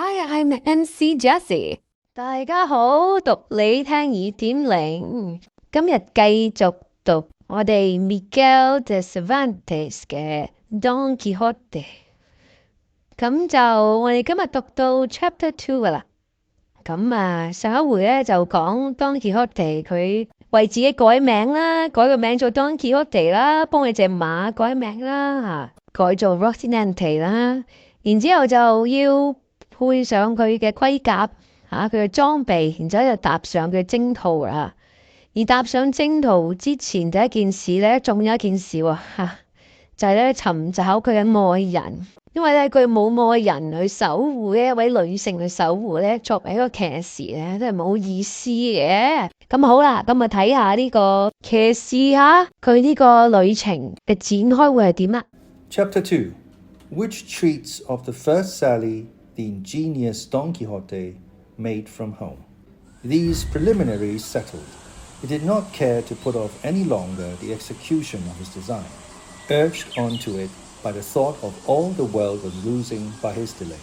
Hi, I'm MC Jessie. 大家好，讀你聽2.0，今日繼續讀我哋 Miguel de Cervantes 嘅 Don Quixote。咁就我哋今日讀到 Chapter 2噶啦。咁上一回咧就講 Don Quixote 佢為自己改名啦，改個名做 Don Quixote 啦，幫佢隻馬改名啦，改做 Rocinante 啦，然之後就要配上佢嘅盔甲，佢嘅裝備，然之後就踏上佢嘅征途啦。而踏上征途之前，第一件事咧，仲有一件事喎，就係咧尋找佢嘅愛人。因為咧佢冇愛人去守護嘅一位女性去守護咧，作為一個騎士咧，都係冇意思嘅。咁好啦，咁啊睇下呢個騎士佢呢個旅程嘅展開會係點啦。Chapter 2, which treats of the first sally the ingenious Don Quixote made from home. These preliminaries settled, he did not care to put off any longer the execution of his design, urged on to it by the thought of all the world was losing by his delay,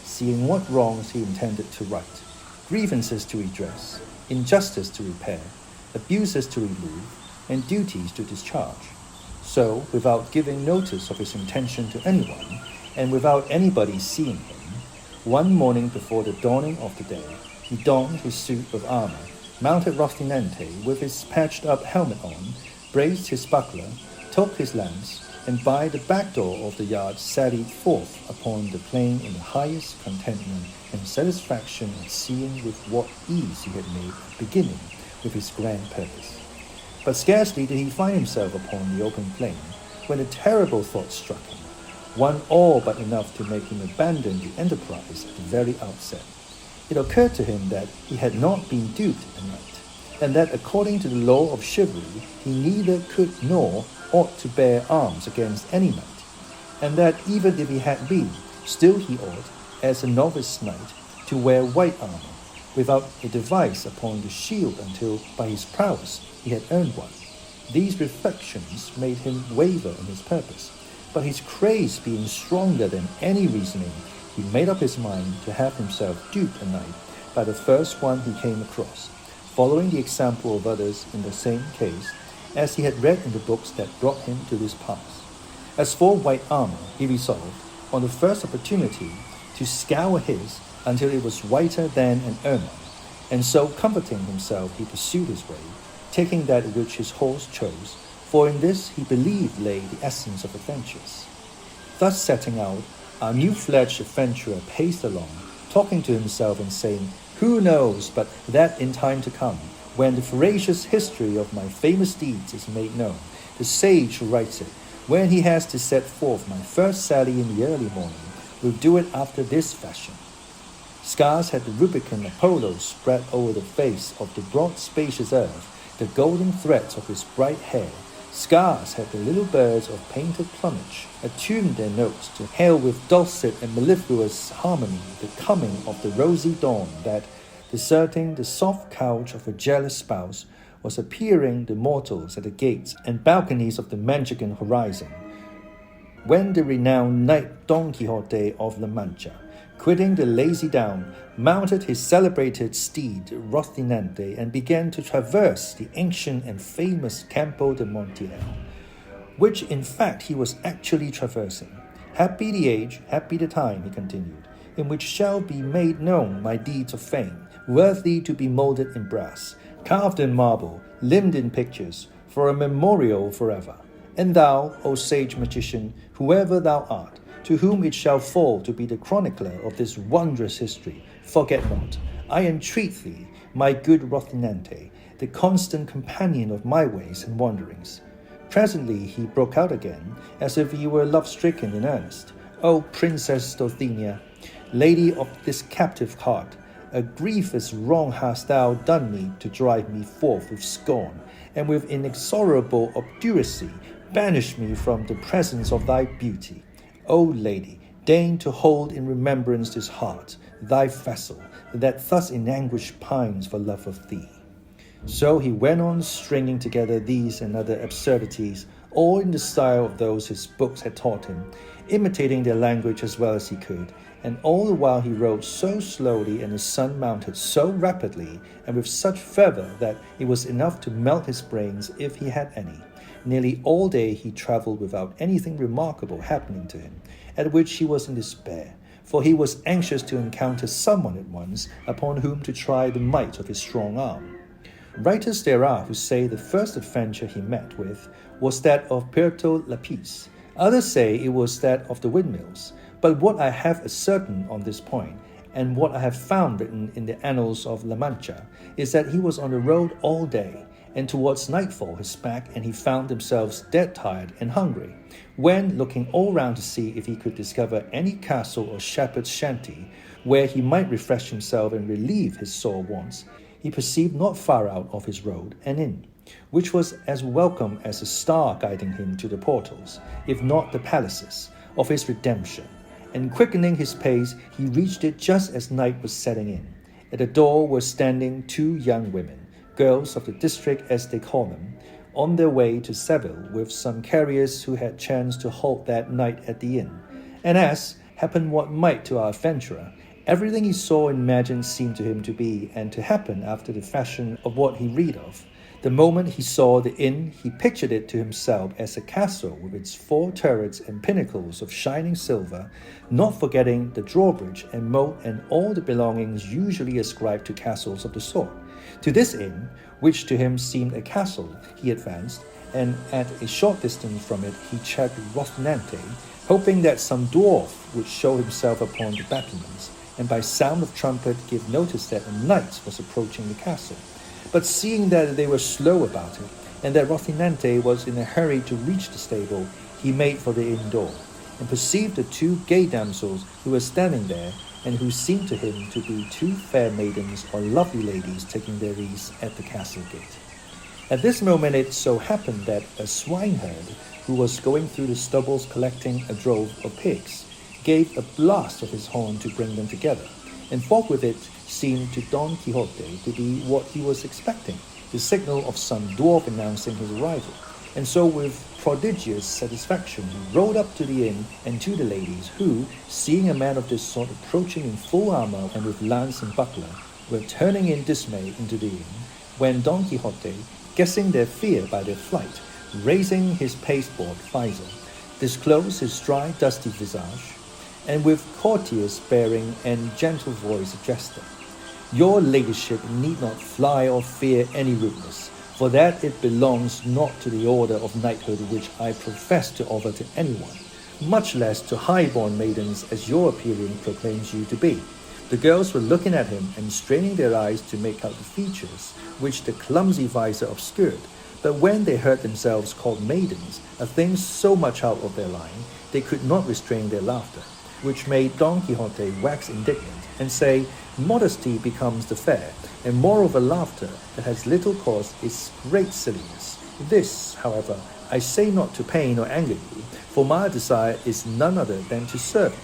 seeing what wrongs he intended to right, grievances to redress, injustice to repair, abuses to remove, and duties to discharge. So, without giving notice of his intention to anyone, and without anybody seeing him, one morning before the dawning of the day, he donned his suit of armor, mounted Rocinante with his patched-up helmet on, braced his buckler, took his lance, and by the back door of the yard sallied forth upon the plain in the highest contentment and satisfaction at seeing with what ease he had made a beginning with his grand purpose. But scarcely did he find himself upon the open plain, when a terrible thought struck him, one all but enough to make him abandon the enterprise at the very outset. It occurred to him that he had not been duped a night, and that according to the law of chivalry, he neither could nor ought to bear arms against any knight, and that even if he had been, still he ought, as a novice knight, to wear white armor, without a device upon the shield until, by his prowess, he had earned one. These reflections made him waver in his purpose, but his craze being stronger than any reasoning, he made up his mind to have himself duped a night by the first one he came across, following the example of others in the same case, as he had read in the books that brought him to this pass. As for white armor, he resolved, on the first opportunity, to scour his until it was whiter than an ermine, and so comforting himself he pursued his way, taking that which his horse chose, for in this he believed lay the essence of adventures. Thus setting out, our new-fledged adventurer paced along, talking to himself and saying, "Who knows but that in time to come, when the veracious history of my famous deeds is made known, the sage who writes it, when he has to set forth my first sally in the early morning, will do it after this fashion." Scarce had the Rubicon Apollo spread over the face of the broad spacious earth the golden threads of his bright hair, scarce had the little birds of painted plumage attuned their notes to hail with dulcet and mellifluous harmony the coming of the rosy dawn that, deserting the soft couch of a jealous spouse, was appearing the mortals at the gates and balconies of the Manchegan horizon, when the renowned knight Don Quixote of La Mancha, quitting the lazy down, mounted his celebrated steed Rocinante and began to traverse the ancient and famous Campo de Montiel, which in fact he was actually traversing. "Happy the age, happy the time," he continued, "in which shall be made known my deeds of fame, worthy to be moulded in brass, carved in marble, limned in pictures, for a memorial forever. And thou, O sage magician, whoever thou art, to whom it shall fall to be the chronicler of this wondrous history, forget not, I entreat thee, my good Rocinante, the constant companion of my ways and wanderings." Presently he broke out again, as if he were love-stricken in earnest. "O Princess Dulcinea, lady of this captive heart, a grievous wrong hast thou done me to drive me forth with scorn, and with inexorable obduracy banish me from the presence of thy beauty. O lady, deign to hold in remembrance this heart, thy vessel, that thus in anguish pines for love of thee." So he went on stringing together these and other absurdities, all in the style of those his books had taught him, imitating their language as well as he could, and all the while he rode so slowly and the sun mounted so rapidly and with such fervor that it was enough to melt his brains if he had any. Nearly all day he travelled without anything remarkable happening to him, at which he was in despair, for he was anxious to encounter someone at once upon whom to try the might of his strong arm. Writers there are who say the first adventure he met with was that of Puerto Lapis. Others say it was that of the windmills. But what I have ascertained on this point, and what I have found written in the annals of La Mancha, is that he was on the road all day, and towards nightfall his back and he found themselves dead tired and hungry, when, looking all round to see if he could discover any castle or shepherd's shanty, where he might refresh himself and relieve his sore wants, he perceived not far out of his road an inn, which was as welcome as a star guiding him to the portals, if not the palaces, of his redemption. And quickening his pace, he reached it just as night was setting in. At the door were standing 2 young women, girls of the district as they call them, on their way to Seville with some carriers who had chanced to halt that night at the inn. And as, happen what might to our adventurer, everything he saw and imagined seemed to him to be and to happen after the fashion of what he read of. The moment he saw the inn, he pictured it to himself as a castle with its 4 turrets and pinnacles of shining silver, not forgetting the drawbridge and moat and all the belongings usually ascribed to castles of the sort. To this inn, which to him seemed a castle, he advanced, and at a short distance from it he checked Rocinante, hoping that some dwarf would show himself upon the battlements, and by sound of trumpet give notice that a knight was approaching the castle. But seeing that they were slow about it, and that Rocinante was in a hurry to reach the stable, he made for the inn door, and perceived the 2 gay damsels who were standing there, and who seemed to him to be 2 fair maidens or lovely ladies taking their ease at the castle gate. At this moment it so happened that a swineherd, who was going through the stubbles collecting a drove of pigs, gave a blast of his horn to bring them together, and forthwith it seemed to Don Quixote to be what he was expecting, the signal of some dwarf announcing his arrival. And so with prodigious satisfaction he rode up to the inn and to the ladies, who, seeing a man of this sort approaching in full armour and with lance and buckler, were turning in dismay into the inn, when Don Quixote, guessing their fear by their flight, raising his pasteboard visor, disclosed his dry dusty visage, and with courteous bearing and gentle voice addressed them. Your ladyship need not fly or fear any rudeness, for that it belongs not to the order of knighthood which I profess to offer to anyone, much less to high-born maidens as your appearance proclaims you to be. The girls were looking at him and straining their eyes to make out the features, which the clumsy visor obscured, but when they heard themselves called maidens, a thing so much out of their line, they could not restrain their laughter, which made Don Quixote wax indignant, and say, modesty becomes the fair, and moreover laughter that has little cause is great silliness. This, however, I say not to pain or anger you, for my desire is none other than to serve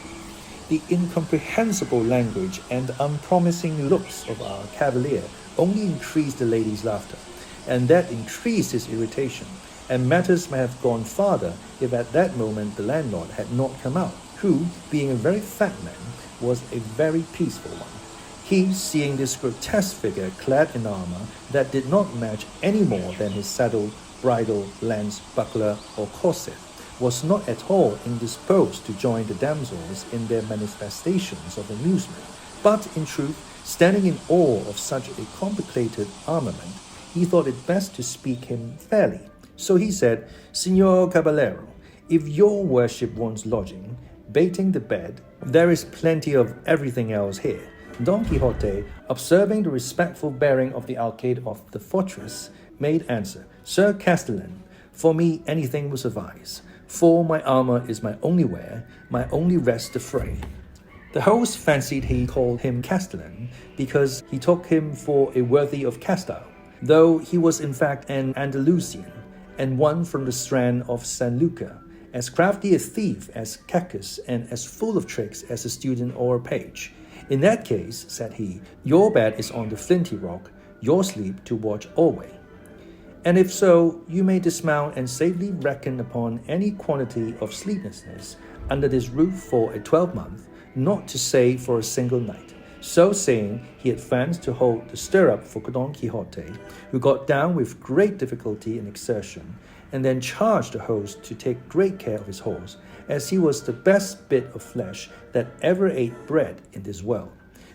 you. The incomprehensible language and unpromising looks of our cavalier only increased the lady's laughter, and that increased his irritation, and matters may have gone farther if at that moment the landlord had not come out, who, being a very fat man, was a very peaceful one. He, seeing this grotesque figure clad in armour that did not match any more than his saddle, bridle, lance, buckler, or corset, was not at all indisposed to join the damsels in their manifestations of amusement, but, in truth, standing in awe of such a complicated armament, he thought it best to speak him fairly. So he said, Signor Caballero, if your worship wants lodging, baiting the bed, there is plenty of everything else here. Don Quixote, observing the respectful bearing of the arcade of the fortress, made answer, Sir Castellan, for me anything will suffice, for my armour is my only wear, my only rest the fray. The host fancied he called him Castellan because he took him for a worthy of Castile, though he was in fact an Andalusian, and one from the strand of San Luca, as crafty a thief as Cacus and as full of tricks as a student or a page. In that case, said he, your bed is on the flinty rock, your sleep to watch alway. And if so, you may dismount and safely reckon upon any quantity of sleeplessness under this roof for a 12-month, not to say for a single night. So saying, he advanced to hold the stirrup for Don Quixote, who got down with great difficulty and exertion, and then charged the host to take great care of his horse, as he was the best bit of flesh that ever ate bread in this world.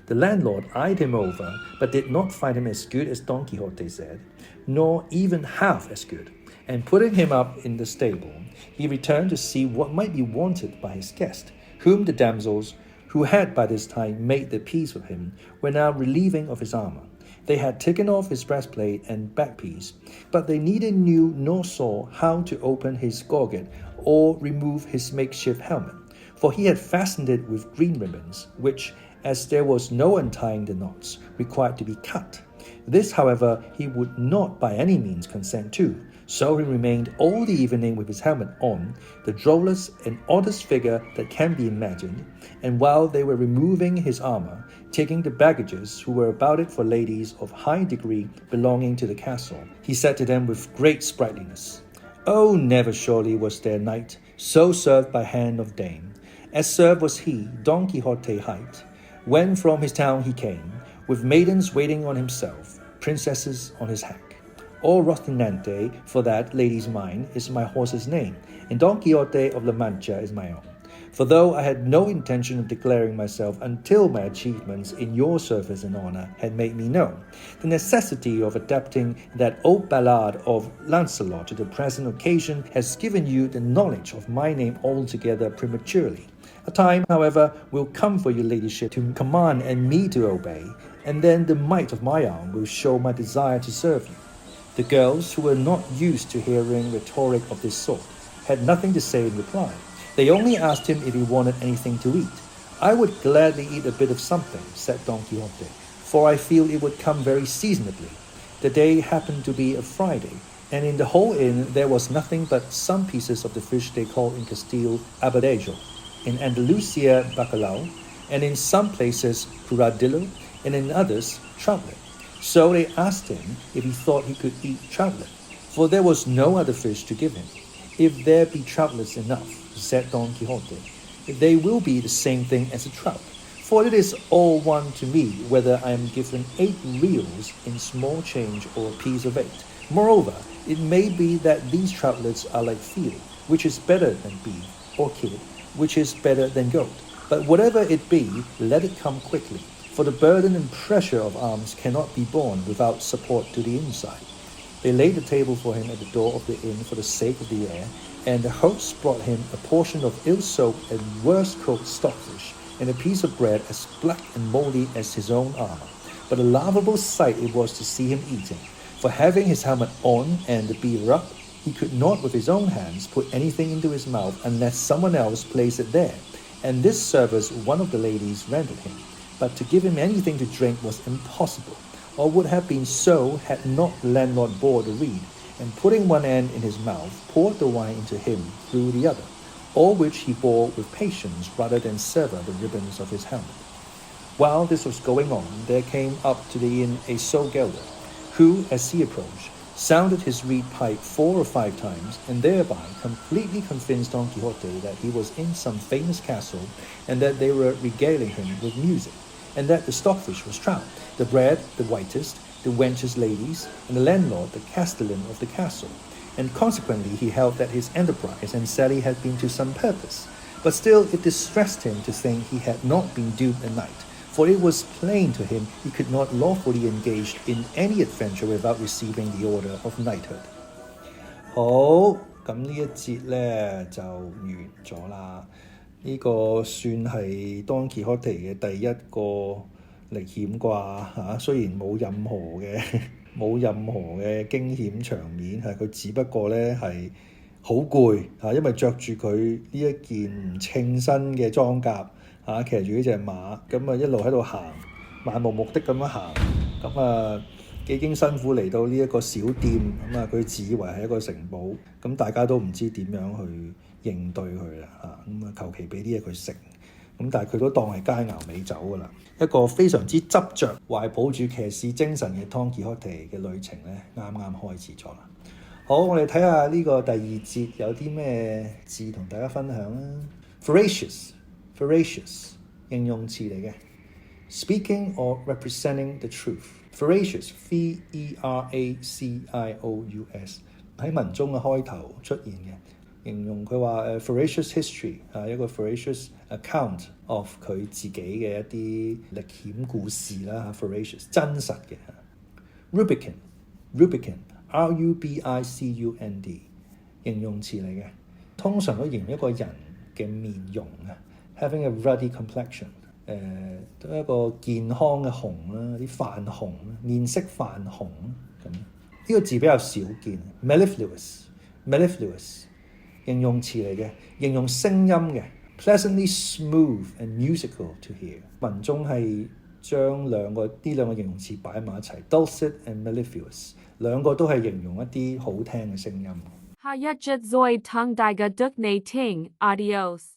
The landlord eyed him over, but did not find him as good as Don Quixote said, nor even half as good, and putting him up in the stable, he returned to see what might be wanted by his guest, whom the damsels, who had by this time made their peace with him, were now relieving of his armour. They had taken off his breastplate and backpiece, but they neither knew nor saw how to open his gorget or remove his makeshift helmet, for he had fastened it with green ribbons, which, as there was no untying the knots, required to be cut. This, however, he would not by any means consent to, so he remained all the evening with his helmet on, the drollest and oddest figure that can be imagined, and while they were removing his armour, taking the baggages who were about it for ladies of high degree belonging to the castle, he said to them with great sprightliness, "Oh, never surely was there knight so served by hand of dame, as served was he, Don Quixote hight, when from his town he came, with maidens waiting on himself, princesses on his hack. Or Rocinante, for that lady's mine, is my horse's name, and Don Quixote of La Mancha is my own. For though I had no intention of declaring myself until my achievements in your service and honour had made me known, the necessity of adapting that old ballad of Lancelot to the present occasion has given you the knowledge of my name altogether prematurely. A time, however, will come for your ladyship to command and me to obey, and then the might of my arm will show my desire to serve you." The girls, who were not used to hearing rhetoric of this sort, had nothing to say in reply. They only asked him if he wanted anything to eat. "I would gladly eat a bit of something," said Don Quixote, "for I feel it would come very seasonably." The day happened to be a Friday, and in the whole inn there was nothing but some pieces of the fish they call in Castile abadejo, in Andalusia bacalao, and in some places curadillo, and in others troutlet. So they asked him if he thought he could eat troutlet, for there was no other fish to give him. "If there be troutlets enough," said Don Quixote, "they will be the same thing as a trout, for it is all one to me whether I am given 8 reals in small change or a piece of 8. Moreover, it may be that these troutlets are like veal, which is better than beef, or kid, which is better than goat. But whatever it be, let it come quickly, for the burden and pressure of arms cannot be borne without support to the inside." They laid the table for him at the door of the inn for the sake of the air, and the host brought him a portion of ill-soaked and worse-cooked stockfish, and a piece of bread as black and mouldy as his own armour. But a laughable sight it was to see him eating, for having his helmet on and the beaver up, he could not with his own hands put anything into his mouth unless someone else placed it there, and this service one of the ladies rendered him. But to give him anything to drink was impossible, or would have been so had not the landlord bore the reed, and putting one end in his mouth, poured the wine into him through the other, all which he bore with patience rather than sever the ribbons of his helmet. While this was going on, there came up to the inn a sole-gelder, who, as he approached, sounded his reed pipe 4 or 5 times, and thereby completely convinced Don Quixote that he was in some famous castle, and that they were regaling him with music, and that the stockfish was trout, the bread the whitest, the wenches ladies, and the landlord the castellan of the castle, and consequently he held that his enterprise and sally had been to some purpose. But still it distressed him to think he had not been duped a knight, for it was plain to him he could not lawfully engage in any adventure without receiving the order of knighthood. 好，咁呢一節咧就完咗啦。呢個算係 Don Quixote 嘅第一個歷險啩嚇，雖然冇任何嘅驚險場面，係佢只不過咧係好攰嚇，因為着住佢呢一件唔稱身嘅裝甲嚇，騎住呢隻馬，咁啊一路喺度行，漫無目的咁樣行，咁啊幾經辛苦嚟到呢一個小店，咁啊佢自以為係一個城堡，咁大家都唔知點樣去應對佢啦嚇，咁啊求其俾啲嘢佢食。咁但係佢都當係佳肴美酒㗎啦，一個非常之執着、懷抱住騎士精神嘅 Don Quixote 嘅旅程咧，啱啱開始咗啦。好，我哋睇下呢個第2節有啲咩字同大家分享啦。Voracious 形容詞嚟嘅。Speaking or representing the truth. Veracious, V-E-R-A-C-I-O-U-S 喺文中嘅開頭出現嘅，形容佢話veracious history 一個 veracious account of 佢自己嘅一啲歷險故事啦 veracious 真實嘅。Rubicund, R-U-B-I-C-U-N-D 形容詞嚟嘅，通常都形容一個人嘅面容having a ruddy complexion 都一個健康嘅紅啦，啲泛紅，面色泛紅咁。呢個字比較少見。mellifluous 形容詞嚟嘅，形容聲音嘅 pleasantly smooth and musical to hear。文中係將呢兩個形容詞擺埋一齊 dulcet and mellifluous 兩個都係形容一啲好聽嘅聲音。下一節再同大家讀你聽 ，adios。